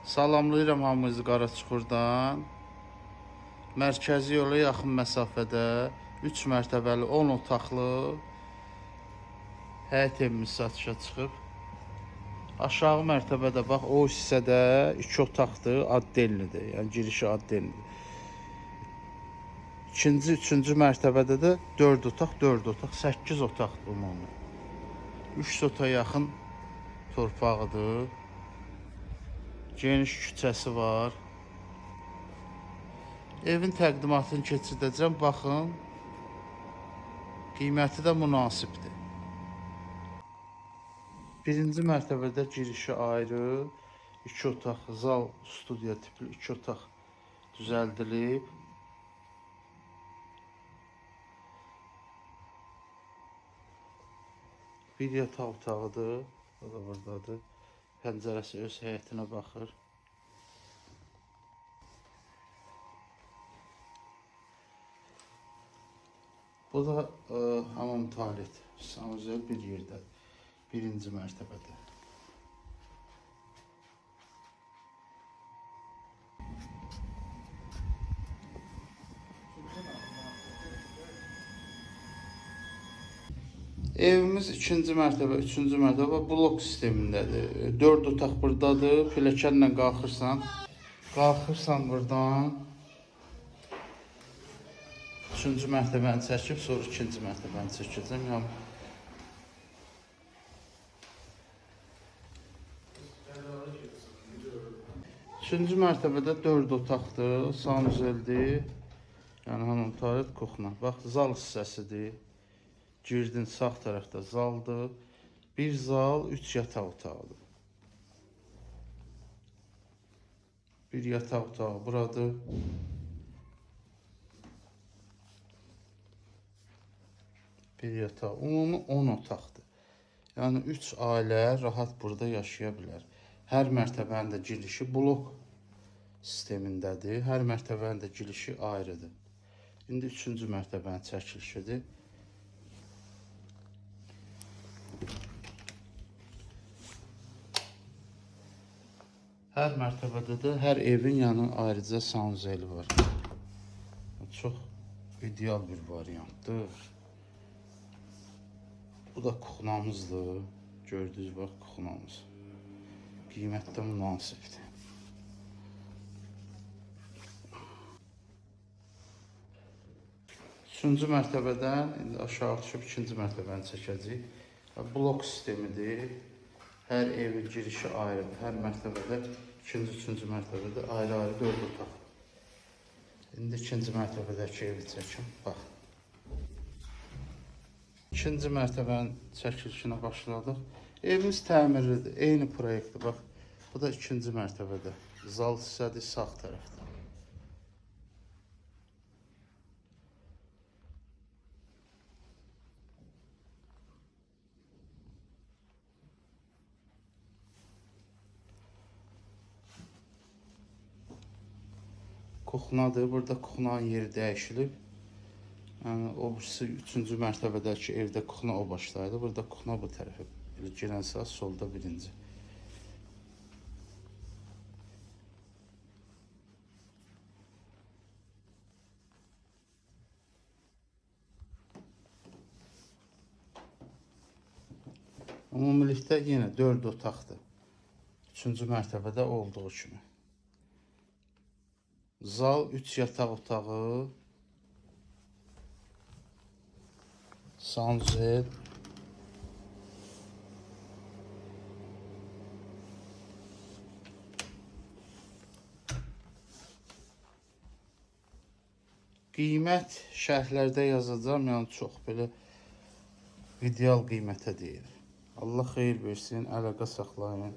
Salamlayıram hamınızı Qaraçuxurdan. Mərkəzi yola yaxın məsafədə 3 mərtəbəli 10 otaqlı həyət evimiz satışa çıxıb. Aşağı mərtəbədə bax, o hissədə 2 otaqdır, addellidir. Yəni girişi addellidir. İkinci, üçüncü mərtəbədə də 4 otaq, 4 otaq, 8 otaqdır ümumi. 3 sota yaxın torpağıdır. Geniş küçəsi var. Evin təqdimatını keçirdəcəm. Baxın, qiyməti də münasibdir. Birinci mərtəbədə girişi ayrı, 2 otaq, zal, studiya tipli 2 otaq düzəldilib. Bir yataq otağıdır, o da buradadır. Pəncərəsi öz həyətinə baxır. Bu da hamam tualet, sanuzel bir yerdə, birinci mərtəbədə. Evimiz ikinci mərtəbə, üçüncü mərtəbə blok sistemindədir. 4 otaq buradadır, pilləkənlə qalxırsan buradan. Üçüncü mərtəbəni çəkib, sonra ikinci mərtəbəni çəkəcəm. Üçüncü mərtəbədə 4 otaqdır, sanuzeldir. Yəni hanım tualet, kuxna. Bax, zal hissəsidir. Girdin sağ tərəfdə zaldır. Bir zal, 3 yataq otağıdır. Bir yataq otağı buradır. Bir yataq. Ümumi 10 otaqdır. Yəni 3 ailə rahat burada yaşaya bilər. Hər mərtəbənin də girişi blok sistemindədir. Hər mərtəbənin də girişi ayrıdır. İndi 3-cü mərtəbənin çəkilişidir. Hər mərtəbədə də hər evin yanı ayrıca sanuzeli var. Çox ideal bir variantdır. Bu da kuxnamızdır. Gördüyünüz bax, kuxnamız. Qiymətdə münasibdir. Üçüncü mərtəbədən indi aşağı düşüb ikinci mərtəbəni çəkəcəyik. Blok sistemidir. Hər evin girişi ayrıdır. Hər mərtəbədə, ikinci, üçüncü mərtəbədə ayrı-ayrı 4 otaq. İndi ikinci mərtəbədəki evi çəkim. Bax. İkinci mərtəbənin çəkilişinə başladıq. Evimiz təmirlidir. Eyni proyektdir. Bax, bu da ikinci mərtəbədə. Zal hissədir, sağ tərəfdə. Kuxnadır. Burada kuxnanın yeri dəyişilib. Yəni, o birisi 3-cü mərtəbədəki evdə kuxna o başlaydı. Burada kuxna bu tərəfə. Girən saat solda birinci. Ümumilikdə yenə 4 otaqdır. 3-cü mərtəbədə olduğu kimi. Zal, 3 yataq otağı, sanuzel, qiymət şərhlərdə yazacağım, yəni çox belə ideal qiymətə deyil. Allah xeyir versin, əlaqə saxlayın.